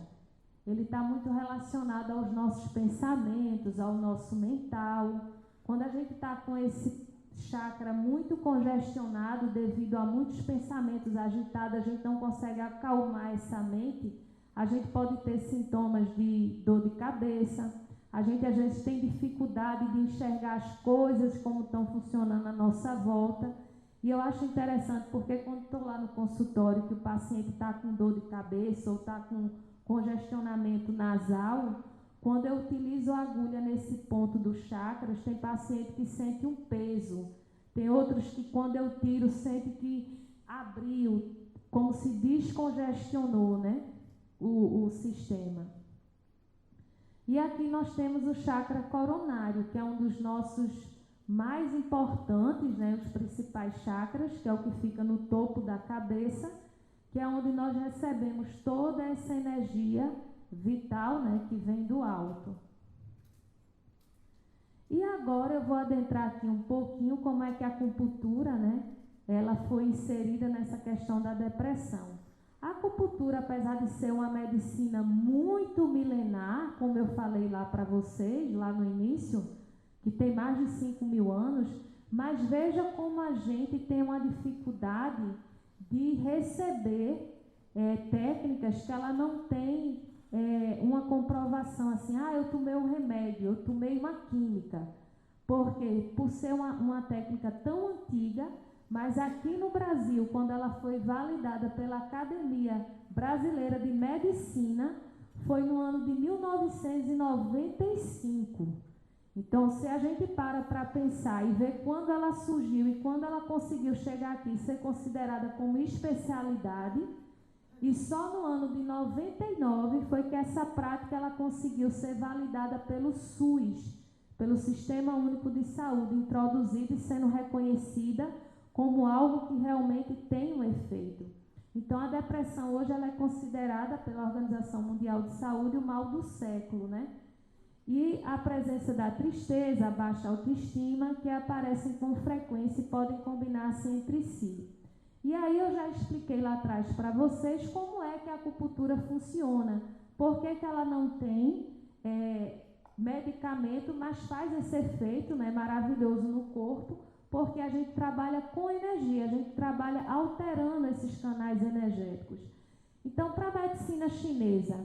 Ele está muito relacionado aos nossos pensamentos, ao nosso mental. Quando a gente está com esse chakra muito congestionado devido a muitos pensamentos agitados, a gente não consegue acalmar essa mente, a gente pode ter sintomas de dor de cabeça, a gente às vezes tem dificuldade de enxergar as coisas como estão funcionando à nossa volta. E eu acho interessante porque quando estou lá no consultório que o paciente está com dor de cabeça ou está com congestionamento nasal, quando eu utilizo a agulha nesse ponto dos chakras, tem paciente que sente um peso, tem outros que quando eu tiro sente que abriu, como se descongestionou, né, o sistema. E aqui nós temos o chakra coronário, que é um dos nossos mais importantes, né, os principais chakras, que é o que fica no topo da cabeça, que é onde nós recebemos toda essa energia vital, né, que vem do alto. E agora eu vou adentrar aqui um pouquinho como é que a acupuntura, né, ela foi inserida nessa questão da depressão. A acupuntura, apesar de ser uma medicina muito milenar, como eu falei lá para vocês, lá no início, que tem mais de 5.000 anos, mas veja como a gente tem uma dificuldade de receber técnicas que ela não tem uma comprovação assim, eu tomei um remédio, eu tomei uma química, porque por ser uma técnica tão antiga, mas aqui no Brasil, quando ela foi validada pela Academia Brasileira de Medicina, foi no ano de 1995. Então, se a gente para pensar e ver quando ela surgiu e quando ela conseguiu chegar aqui e ser considerada como especialidade, e só no ano de 99 foi que essa prática ela conseguiu ser validada pelo SUS, pelo Sistema Único de Saúde, introduzida e sendo reconhecida como algo que realmente tem um efeito. Então, a depressão hoje ela é considerada pela Organização Mundial de Saúde o mal do século, né? E a presença da tristeza, a baixa autoestima, que aparecem com frequência e podem combinar-se entre si. E aí eu já expliquei lá atrás para vocês como é que a acupuntura funciona, por que ela não tem medicamento, mas faz esse efeito, né, maravilhoso no corpo, porque a gente trabalha com energia, a gente trabalha alterando esses canais energéticos. Então, para a medicina chinesa,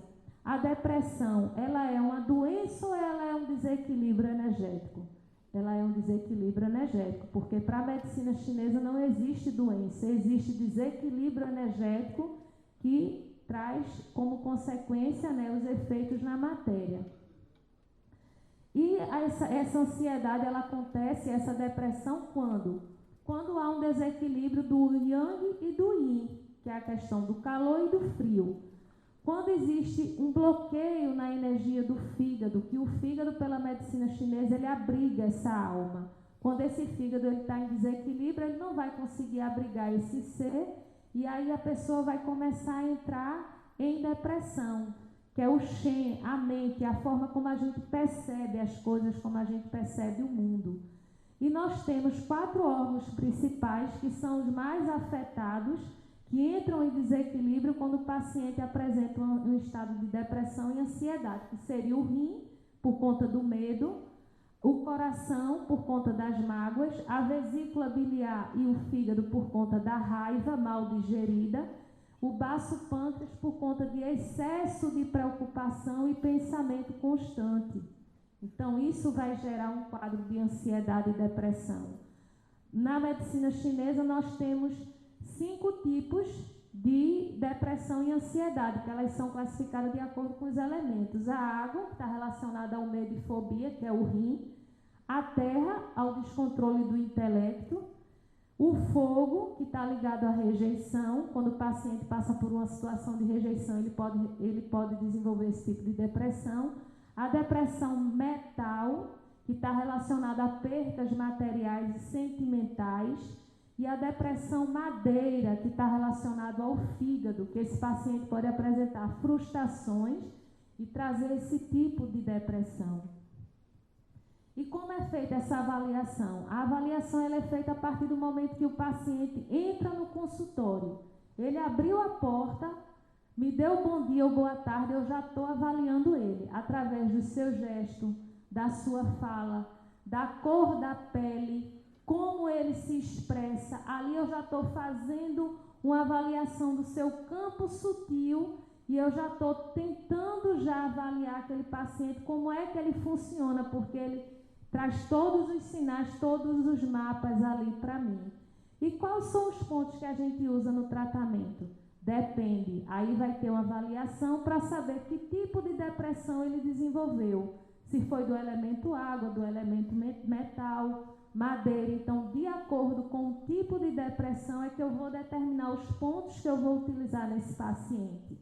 a depressão, ela é uma doença ou ela é um desequilíbrio energético? Ela é um desequilíbrio energético, porque para a medicina chinesa não existe doença, existe desequilíbrio energético que traz como consequência, né, os efeitos na matéria. E essa ansiedade, ela acontece, essa depressão, quando? Quando há um desequilíbrio do yang e do yin, que é a questão do calor e do frio. Quando existe um bloqueio na energia do fígado, que o fígado, pela medicina chinesa, ele abriga essa alma. Quando esse fígado está em desequilíbrio, ele não vai conseguir abrigar esse ser, e aí a pessoa vai começar a entrar em depressão, que é o Shen, a mente, a forma como a gente percebe as coisas, como a gente percebe o mundo. E nós temos 4 órgãos principais que são os mais afetados, que entram em desequilíbrio quando o paciente apresenta um estado de depressão e ansiedade, que seria o rim, por conta do medo, o coração, por conta das mágoas, a vesícula biliar e o fígado, por conta da raiva mal digerida, o baço pâncreas, por conta de excesso de preocupação e pensamento constante. Então, isso vai gerar um quadro de ansiedade e depressão. Na medicina chinesa, nós temos 5 tipos de depressão e ansiedade, que elas são classificadas de acordo com os elementos. A água, que está relacionada ao medo e fobia, que é o rim. A terra, ao descontrole do intelecto. O fogo, que está ligado à rejeição. Quando o paciente passa por uma situação de rejeição, ele pode desenvolver esse tipo de depressão. A depressão mental, que está relacionada a percas materiais e sentimentais. E a depressão madeira, que está relacionada ao fígado, que esse paciente pode apresentar frustrações e trazer esse tipo de depressão. E como é feita essa avaliação? A avaliação ela é feita a partir do momento que o paciente entra no consultório. Ele abriu a porta, me deu bom dia ou boa tarde, eu já estou avaliando ele, através do seu gesto, da sua fala, da cor da pele, como ele se expressa. Ali eu já estou fazendo uma avaliação do seu campo sutil e eu já estou tentando já avaliar aquele paciente, como é que ele funciona, porque ele traz todos os sinais, todos os mapas ali para mim. E quais são os pontos que a gente usa no tratamento? Depende. Aí vai ter uma avaliação para saber que tipo de depressão ele desenvolveu. Se foi do elemento água, do elemento metal, madeira. Então, de acordo com o tipo de depressão é que eu vou determinar os pontos que eu vou utilizar nesse paciente.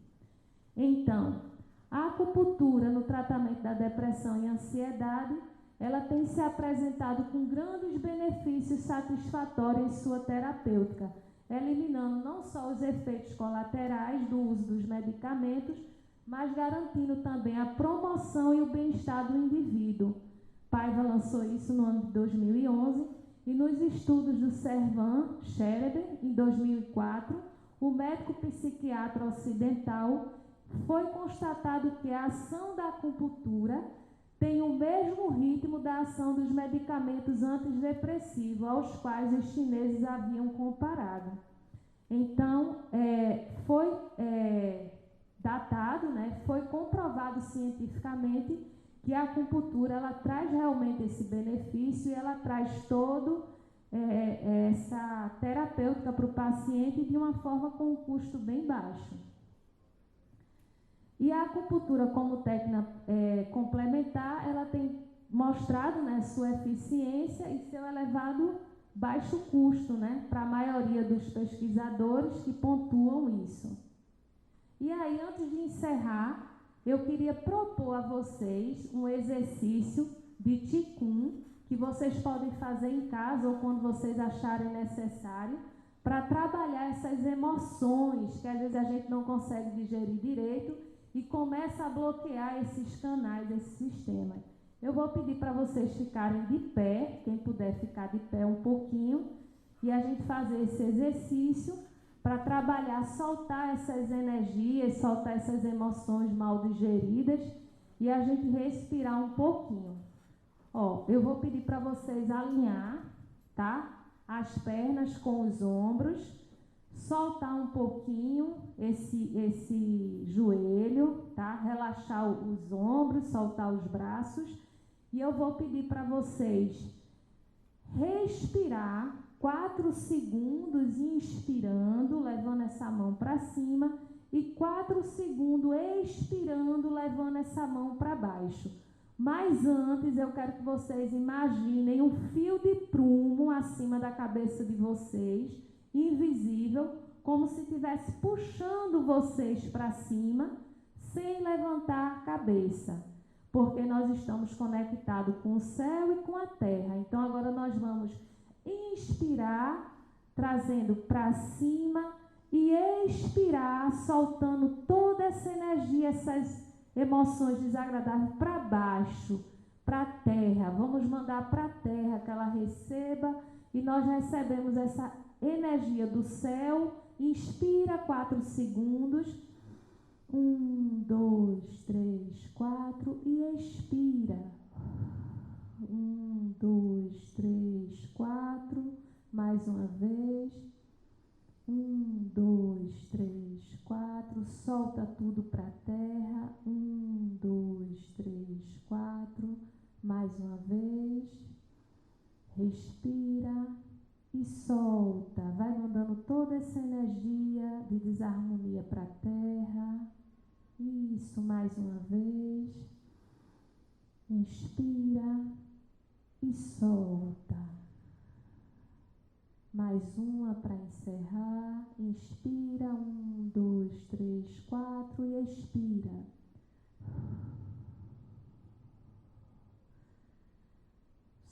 Então, a acupuntura no tratamento da depressão e ansiedade, ela tem se apresentado com grandes benefícios satisfatórios em sua terapêutica, eliminando não só os efeitos colaterais do uso dos medicamentos, mas garantindo também a promoção e o bem-estar do indivíduo. Paiva lançou isso no ano de 2011 e nos estudos do Servan Schreiber, em 2004, o médico psiquiatra ocidental, foi constatado que a ação da acupuntura tem o mesmo ritmo da ação dos medicamentos antidepressivos, aos quais os chineses haviam comparado. Então, foi datado, foi comprovado cientificamente que a acupuntura ela traz realmente esse benefício e ela traz todo essa terapêutica para o paciente de uma forma com um custo bem baixo. E a acupuntura como técnica complementar, ela tem mostrado sua eficiência e seu elevado baixo custo, para a maioria dos pesquisadores que pontuam isso. E aí, antes de encerrar, eu queria propor a vocês um exercício de Qigong que vocês podem fazer em casa ou quando vocês acharem necessário para trabalhar essas emoções que às vezes a gente não consegue digerir direito e começa a bloquear esses canais, esse sistema. Eu vou pedir para vocês ficarem de pé, quem puder ficar de pé um pouquinho, e a gente fazer esse exercício para trabalhar, soltar essas energias, soltar essas emoções mal digeridas e a gente respirar um pouquinho. Eu vou pedir para vocês alinhar, tá? As pernas com os ombros, soltar um pouquinho esse joelho, tá? Relaxar os ombros, soltar os braços. E eu vou pedir para vocês respirar 4 segundos inspirando, levando essa mão para cima, e 4 segundos expirando, levando essa mão para baixo. Mas antes eu quero que vocês imaginem um fio de prumo acima da cabeça de vocês, invisível, como se estivesse puxando vocês para cima, sem levantar a cabeça, porque nós estamos conectados com o céu e com a terra. Então agora nós vamos inspirar, trazendo para cima, e expirar, soltando toda essa energia, emoções desagradáveis para baixo, para a terra. Vamos mandar para a terra que ela receba e nós recebemos essa energia do céu. Inspira 4 segundos. 1, 2, 3, 4 e expira. 1, 2, 3, 4. Mais uma vez. 1, 2, 3, 4. Solta tudo para a terra. 1, 2, 3, 4. Mais uma vez. Respira e solta. Vai mandando toda essa energia de desarmonia para a terra. Isso, mais uma vez. Inspira e solta. Mais uma para encerrar. Inspira, 1, 2, 3, 4 e expira.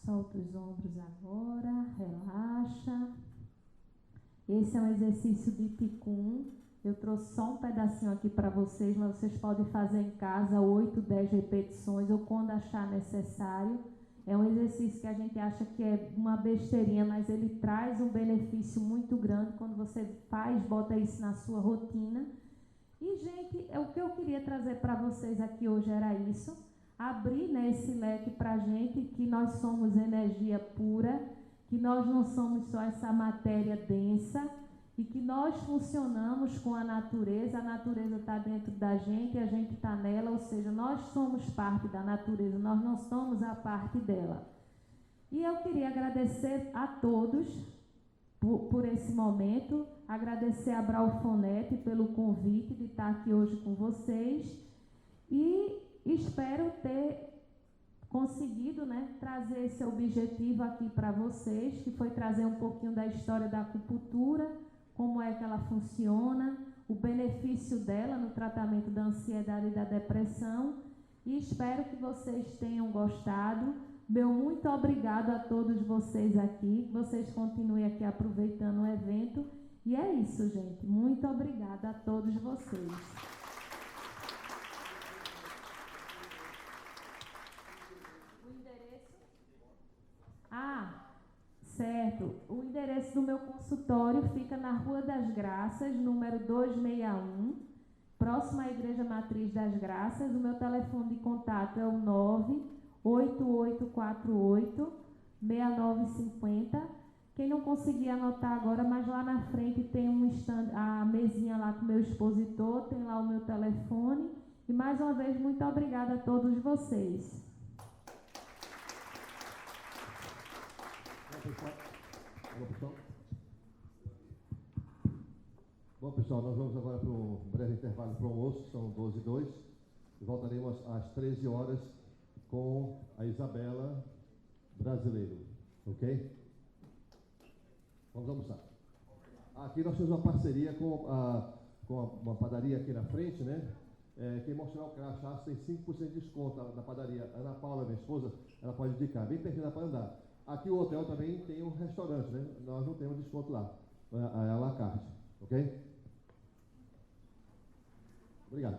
Solta os ombros agora, relaxa. Esse é um exercício de Ticum. Eu trouxe só um pedacinho aqui para vocês, mas vocês podem fazer em casa 8, 10 repetições ou quando achar necessário. É um exercício que a gente acha que é uma besteirinha, mas ele traz um benefício muito grande quando você faz, bota isso na sua rotina. E, gente, o que eu queria trazer para vocês aqui hoje era isso. Abrir, né, esse leque para a gente, que nós somos energia pura, que nós não somos só essa matéria densa e que nós funcionamos com a natureza está dentro da gente e a gente está nela, ou seja, nós somos parte da natureza, nós não somos a parte dela. E eu queria agradecer a todos por esse momento, agradecer a Braufonete pelo convite de estar aqui hoje com vocês e espero ter conseguido, né, trazer esse objetivo aqui para vocês, que foi trazer um pouquinho da história da acupuntura, como é que ela funciona, o benefício dela no tratamento da ansiedade e da depressão, e espero que vocês tenham gostado. Meu muito obrigado a todos vocês aqui, que vocês continuem aqui aproveitando o evento, e é isso, gente, muito obrigada a todos vocês. Certo. O endereço do meu consultório fica na Rua das Graças, número 261, próximo à Igreja Matriz das Graças. O meu telefone de contato é o 98848-6950. Quem não conseguir anotar agora, mas lá na frente tem a mesinha lá com o meu expositor, tem lá o meu telefone. E mais uma vez, muito obrigada a todos vocês. Bom, pessoal, nós vamos agora para um breve intervalo para o almoço, são 12h02, e voltaremos às 13 horas com a Isabela Brasileiro, ok? Vamos almoçar. Aqui nós temos uma parceria com uma padaria aqui na frente, né? Quem mostrar o crachá tem 5% de desconto na padaria. Ana Paula, minha esposa, ela pode indicar, bem pertinho para andar. Aqui o hotel também tem um restaurante, né? Nós não temos desconto lá, é à la carte, ok? Obrigado.